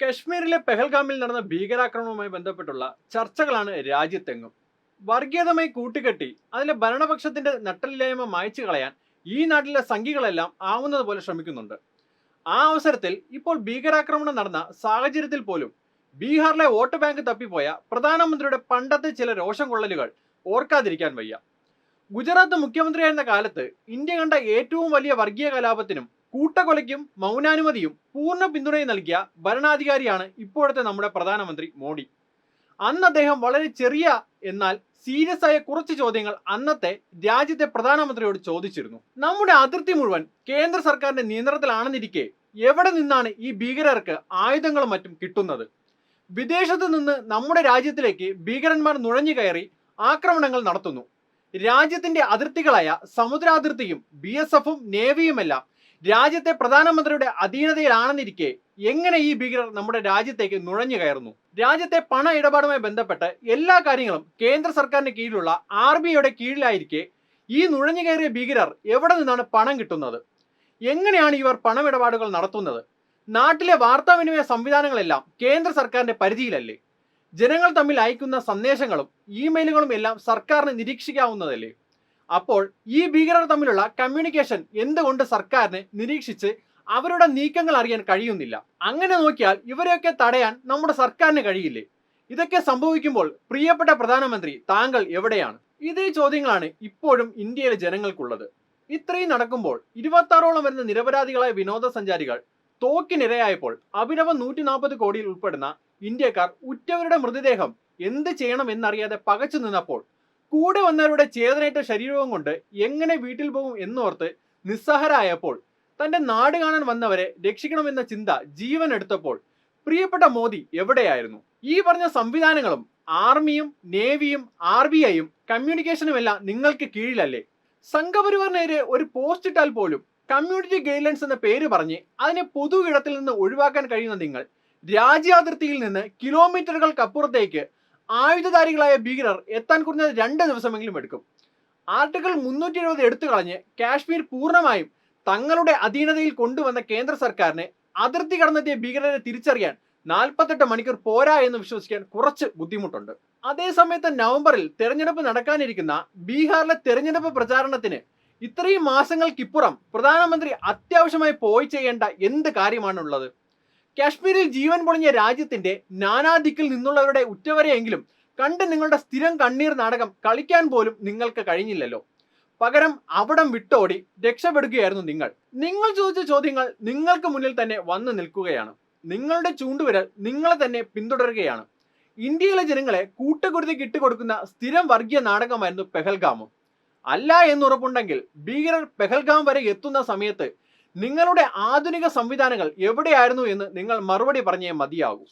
കശ്മീരിലെ പെഹൽഗാമിൽ നടന്ന ഭീകരാക്രമണവുമായി ബന്ധപ്പെട്ടുള്ള ചർച്ചകളാണ് രാജ്യത്തെങ്ങും. വർഗീയതമായി കൂട്ടിക്കെട്ടി അതിലെ ഭരണപക്ഷത്തിന്റെ നട്ടലില്ലായ്മ മായ്ച്ചു കളയാൻ ഈ നാട്ടിലെ സംഘികളെല്ലാം ആവുന്നത് പോലെ ശ്രമിക്കുന്നുണ്ട്. ആ അവസരത്തിൽ ഇപ്പോൾ ഭീകരാക്രമണം നടന്ന സാഹചര്യത്തിൽ പോലും ബീഹാറിലെ വോട്ട് ബാങ്ക് തപ്പിപ്പോയ പ്രധാനമന്ത്രിയുടെ പണ്ടത്തെ ചില രോഷം കൊള്ളലുകൾ ഓർക്കാതിരിക്കാൻ വയ്യ. ഗുജറാത്ത് മുഖ്യമന്ത്രിയായിരുന്ന കാലത്ത് ഇന്ത്യ കണ്ട ഏറ്റവും വലിയ വർഗീയ കലാപത്തിനും കൂട്ടക്കൊലയ്ക്കും മൗനാനുമതിയും പൂർണ്ണ പിന്തുണയും നൽകിയ ഭരണാധികാരിയാണ് ഇപ്പോഴത്തെ നമ്മുടെ പ്രധാനമന്ത്രി മോഡി. അന്ന് അദ്ദേഹം വളരെ ചെറിയ എന്നാൽ സീരിയസ് ആയ കുറച്ച് ചോദ്യങ്ങൾ അന്നത്തെ രാജ്യത്തെ പ്രധാനമന്ത്രിയോട് ചോദിച്ചിരുന്നു. നമ്മുടെ അതിർത്തി മുഴുവൻ കേന്ദ്ര സർക്കാരിന്റെ നിയന്ത്രണത്തിലാണെന്നിരിക്കെ എവിടെ നിന്നാണ് ഈ ഭീകരർക്ക് ആയുധങ്ങളും മറ്റും കിട്ടുന്നത്? വിദേശത്ത് നിന്ന് നമ്മുടെ രാജ്യത്തിലേക്ക് ഭീകരന്മാർ നുഴഞ്ഞു കയറി ആക്രമണങ്ങൾ നടത്തുന്നു. രാജ്യത്തിന്റെ അതിർത്തികളായ സമുദ്രാതിർത്തിയും BSFും നേവിയുമെല്ലാം രാജ്യത്തെ പ്രധാനമന്ത്രിയുടെ അധീനതയിലാണെന്നിരിക്കെ എങ്ങനെ ഈ ഭീകരർ നമ്മുടെ രാജ്യത്തേക്ക് നുഴഞ്ഞു കയറുന്നു? രാജ്യത്തെ പണ ഇടപാടുമായി ബന്ധപ്പെട്ട എല്ലാ കാര്യങ്ങളും കേന്ദ്ര സർക്കാരിന് കീഴിലുള്ള RBIയുടെ കീഴിലായിരിക്കെ ഈ നുഴഞ്ഞു കയറിയ ഭീകരർ എവിടെ നിന്നാണ് പണം കിട്ടുന്നത്? എങ്ങനെയാണ് ഇവർ പണമിടപാടുകൾ നടത്തുന്നത്? നാട്ടിലെ വാർത്താവിനിമയ സംവിധാനങ്ങളെല്ലാം കേന്ദ്ര സർക്കാരിന്റെ പരിധിയിലല്ലേ? ജനങ്ങൾ തമ്മിൽ അയക്കുന്ന സന്ദേശങ്ങളും ഇമെയിലുകളും എല്ലാം സർക്കാരിന് നിരീക്ഷിക്കാവുന്നതല്ലേ? അപ്പോൾ ഈ ഭീകരർ തമ്മിലുള്ള കമ്മ്യൂണിക്കേഷൻ എന്തുകൊണ്ട് സർക്കാരിന് നിരീക്ഷിച്ച് അവരുടെ നീക്കങ്ങൾ അറിയാൻ കഴിയുന്നില്ല? അങ്ങനെ നോക്കിയാൽ ഇവരെയൊക്കെ തടയാൻ നമ്മുടെ സർക്കാരിന് കഴിയില്ലേ? ഇതൊക്കെ സംഭവിക്കുമ്പോൾ പ്രിയപ്പെട്ട പ്രധാനമന്ത്രി താങ്കൾ എവിടെയാണ്? ഇതേ ചോദ്യങ്ങളാണ് ഇപ്പോഴും ഇന്ത്യയിലെ ജനങ്ങൾക്കുള്ളത്. ഇത്രയും നടക്കുമ്പോൾ 26ഓളം വരുന്ന നിരപരാധികളായ വിനോദസഞ്ചാരികൾ തോക്കിനിരയായപ്പോൾ അഭിനവം 140 കോടിയിൽ ഉൾപ്പെടുന്ന ഇന്ത്യക്കാർ ഉറ്റവരുടെ മൃതദേഹം എന്ത് ചെയ്യണം എന്നറിയാതെ പകച്ചു നിന്നപ്പോൾ കൂടെ വന്നവരുടെ ചേതനേറ്റ ശരീരവും കൊണ്ട് എങ്ങനെ വീട്ടിൽ പോകും എന്നോർത്ത് നിസ്സഹരായപ്പോൾ തന്റെ നാട് കാണാൻ വന്നവരെ രക്ഷിക്കണമെന്ന ചിന്ത ജീവൻ എടുത്തപ്പോൾ പ്രിയപ്പെട്ട മോദി എവിടെയായിരുന്നു? ഈ പറഞ്ഞ സംവിധാനങ്ങളും ആർമിയും നേവിയും RBIയും കമ്മ്യൂണിക്കേഷനും എല്ലാം നിങ്ങൾക്ക് കീഴിലല്ലേ? സംഘപരിവാറിനെതിരെ ഒരു പോസ്റ്റ് ഇട്ടാൽ പോലും കമ്മ്യൂണിറ്റി ഗൈഡ്ലൈൻസ് എന്ന പേര് പറഞ്ഞ് അതിനെ പൊതു ഇടത്തിൽ നിന്ന് ഒഴിവാക്കാൻ കഴിയുന്ന നിങ്ങൾ രാജ്യാതിർത്തിയിൽ നിന്ന് കിലോമീറ്ററുകൾക്കപ്പുറത്തേക്ക് ആയുധധാരികളായ ഭീകരർ എത്താൻ കുറഞ്ഞത് 2 ദിവസമെങ്കിലും എടുക്കും. ആർട്ടിക്കിൾ 370 എടുത്തു കളഞ്ഞ് കാശ്മീർ പൂർണ്ണമായും തങ്ങളുടെ അധീനതയിൽ കൊണ്ടുവന്ന കേന്ദ്ര സർക്കാരിന് അതിർത്തി കടന്നെത്തിയ ഭീകരരെ തിരിച്ചറിയാൻ 48 മണിക്കൂർ പോരാ എന്ന് വിശ്വസിക്കാൻ കുറച്ച് ബുദ്ധിമുട്ടുണ്ട്. അതേസമയത്ത് നവംബറിൽ തെരഞ്ഞെടുപ്പ് നടക്കാനിരിക്കുന്ന ബീഹാറിലെ തെരഞ്ഞെടുപ്പ് പ്രചാരണത്തിന് ഇത്രയും മാസങ്ങൾക്കിപ്പുറം പ്രധാനമന്ത്രി അത്യാവശ്യമായി പോയി ചെയ്യേണ്ട എന്ത് കാര്യമാണുള്ളത്? കാശ്മീരിൽ ജീവൻ പൊളിഞ്ഞ രാജ്യത്തിന്റെ നാനാദിക്കിൽ നിന്നുള്ളവരുടെ ഉറ്റവരെയെങ്കിലും കണ്ട് നിങ്ങളുടെ സ്ഥിരം കണ്ണീർ നാടകം കളിക്കാൻ പോലും നിങ്ങൾക്ക് കഴിഞ്ഞില്ലല്ലോ. പകരം അവിടം വിട്ടോടി രക്ഷപ്പെടുകയായിരുന്നു നിങ്ങൾ. നിങ്ങൾ ചോദിച്ച ചോദ്യങ്ങൾ നിങ്ങൾക്ക് മുന്നിൽ തന്നെ വന്നു നിൽക്കുകയാണ്. നിങ്ങളുടെ ചൂണ്ടുവിരൽ നിങ്ങളെ തന്നെ പിന്തുടരുകയാണ്. ഇന്ത്യയിലെ ജനങ്ങളെ കൂട്ടുകുരുതിക്ക് ഇട്ടുകൊടുക്കുന്ന സ്ഥിരം വർഗീയ നാടകമായിരുന്നു പെഹൽഗാമും. അല്ല എന്നുറപ്പുണ്ടെങ്കിൽ ഭീകരർ പെഹൽഗാം വരെ എത്തുന്ന സമയത്ത് നിങ്ങളുടെ ആധുനിക സംവിധാനങ്ങൾ എവിടെയായിരുന്നു എന്ന് നിങ്ങൾ മറുപടി പറഞ്ഞേ മതിയാകൂ.